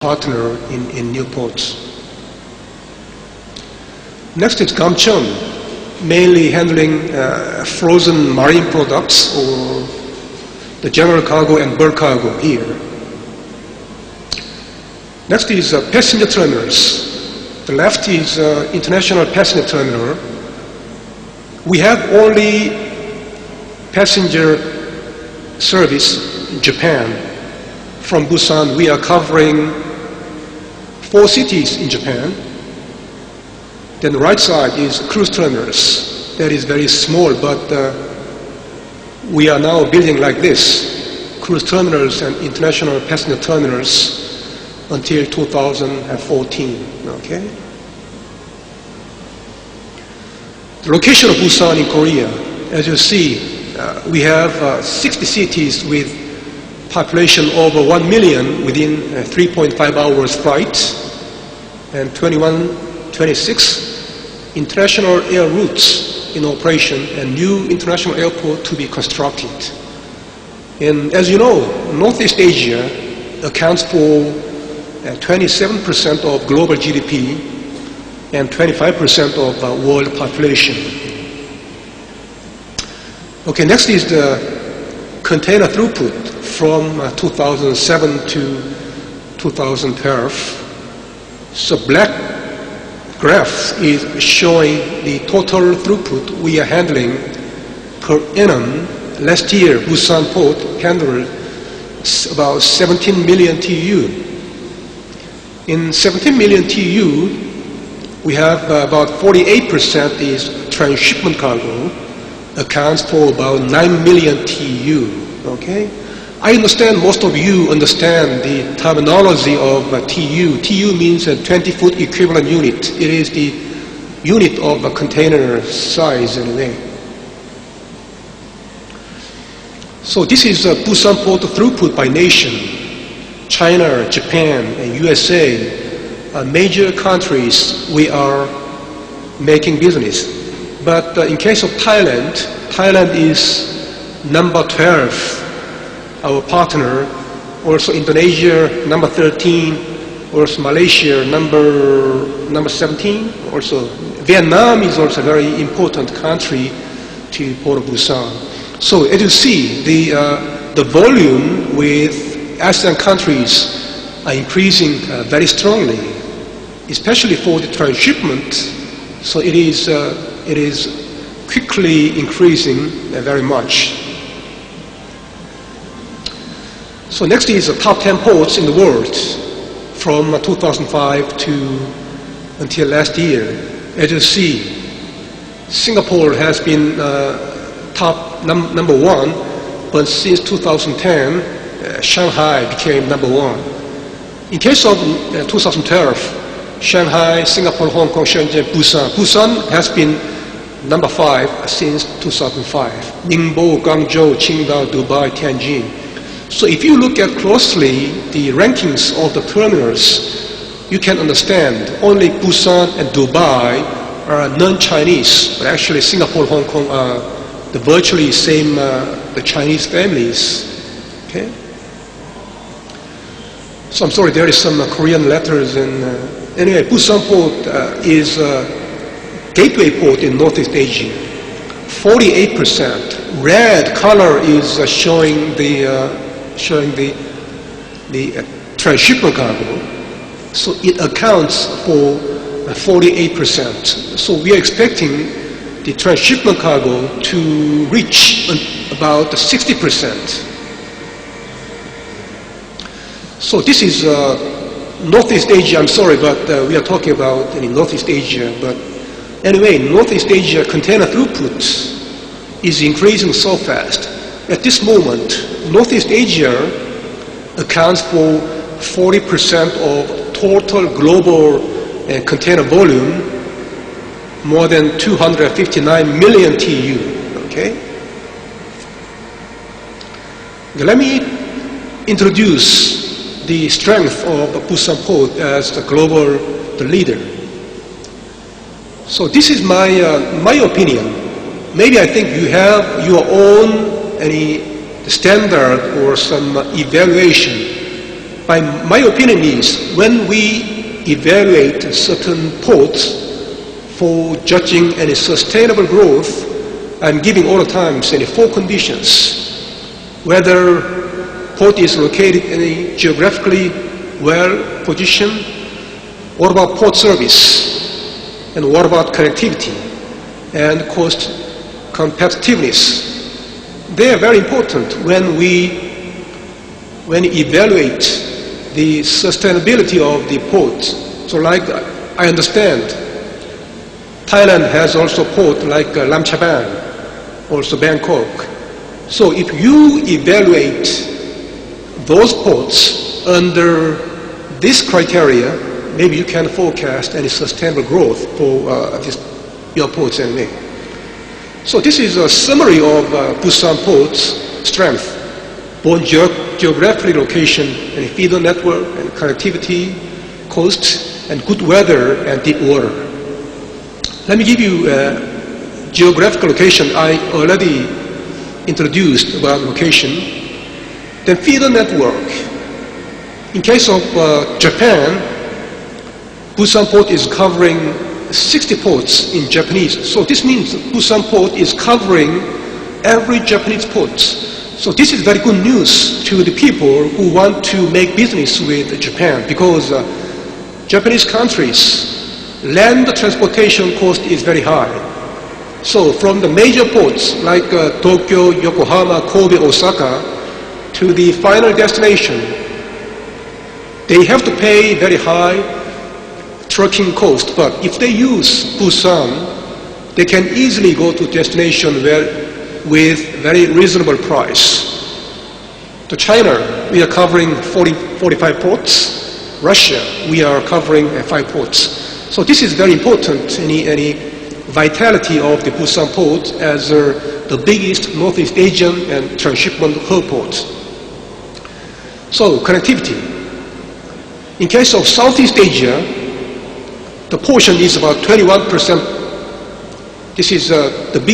partner in new ports. Next is Gamcheon, mainly handling frozen marine products or the general cargo and bulk cargo here. Next is passenger terminals. The left is international passenger terminal. We have only passenger service in Japan. From Busan, we are covering 4 cities in Japan. Then the right side is cruise terminals. That is very small, but we are now building like this, cruise terminals and international passenger terminals until 2014, okay? The location of Busan in Korea, as you see, we have 60 cities with population over 1 million within 3.5 hours flight, and 26 international air routes in operation and new international airport to be constructed. And as you know, Northeast Asia accounts for 27% of global GDP and 25% of world population. Okay, next is the container throughput from 2007 to 2012. So black graph is showing the total throughput we are handling per annum. Last year, Busan port handled about 17 million TEU. In 17 million TEU, we have about 48% is transshipment cargo, accounts for about 9 million TEU, okay? I understand most of you understand the terminology of TEU. TEU means a 20-foot equivalent unit. It is the unit of a container size anyway. So this is Busan port throughput by nation. China, Japan, and USA are major countries we are making business. But in case of Thailand, Thailand is number 12. Our partner, also Indonesia, number 13, also Malaysia, number 17, also Vietnam is also a very important country to Port of Busan. So as you see, the volume with ASEAN countries are increasing very strongly, especially for the transshipment. So it is quickly increasing very much. So next is the top 10 ports in the world from 2005 to until last year. As you see, Singapore has been top number 1, but since 2010, Shanghai became number 1. In case of 2012, Shanghai, Singapore, Hong Kong, Shenzhen, Busan. Busan has been number 5 since 2005. Ningbo, Guangzhou, Qingdao, Dubai, Tianjin. So if you look at closely the rankings of the terminals, you can understand only Busan and Dubai are non-Chinese, but actually Singapore, Hong Kong are the virtually same the Chinese families. Okay. So I'm sorry, there is some Korean letters. And anyway, Busan port is a gateway port in Northeast Asia. 48%. Red color is showing the transshipment cargo, so it accounts for 48%. So we are expecting the transshipment cargo to reach about 60%. So this is Northeast Asia. I'm sorry, but we are talking about Northeast Asia. But anyway, Northeast Asia container throughput is increasing so fast. At this moment, Northeast Asia accounts for 40% of total global container volume, more than 259 million TEU, okay? Now, let me introduce the strength of Busan Port as the global leader. So this is my opinion. Maybe I think you have your own any standard or some evaluation my opinion is when we evaluate certain ports for judging any sustainable growth and giving all the times any four conditions, whether port is located in a geographically well positioned, what about port service, and what about connectivity and cost competitiveness. They are very important when we evaluate the sustainability of the port. So like I understand, Thailand has also port like Lamchaban, also Bangkok. So if you evaluate those ports under this criteria, maybe you can forecast any sustainable growth for your ports anyway. So this is a summary of Busan Port's strength, both geographic location and feeder network and connectivity, coast, and good weather and deep water. Let me give you geographic location. I already introduced about location. Then feeder network. In case of Japan, Busan Port is covering 60 ports in Japanese. So this means Busan Port is covering every Japanese port. So this is very good news to the people who want to make business with Japan, because Japanese countries, land transportation cost is very high. So from the major ports like Tokyo, Yokohama, Kobe, Osaka, to the final destination, they have to pay very high trucking cost. But if they use Busan, they can easily go to destination with very reasonable price. To China, we are covering 45 ports. Russia, we are covering 5 ports. So this is very important, any vitality of the Busan port as the biggest Northeast Asian and transshipment hub port. So connectivity. In case of Southeast Asia, the portion is about 21%. This is the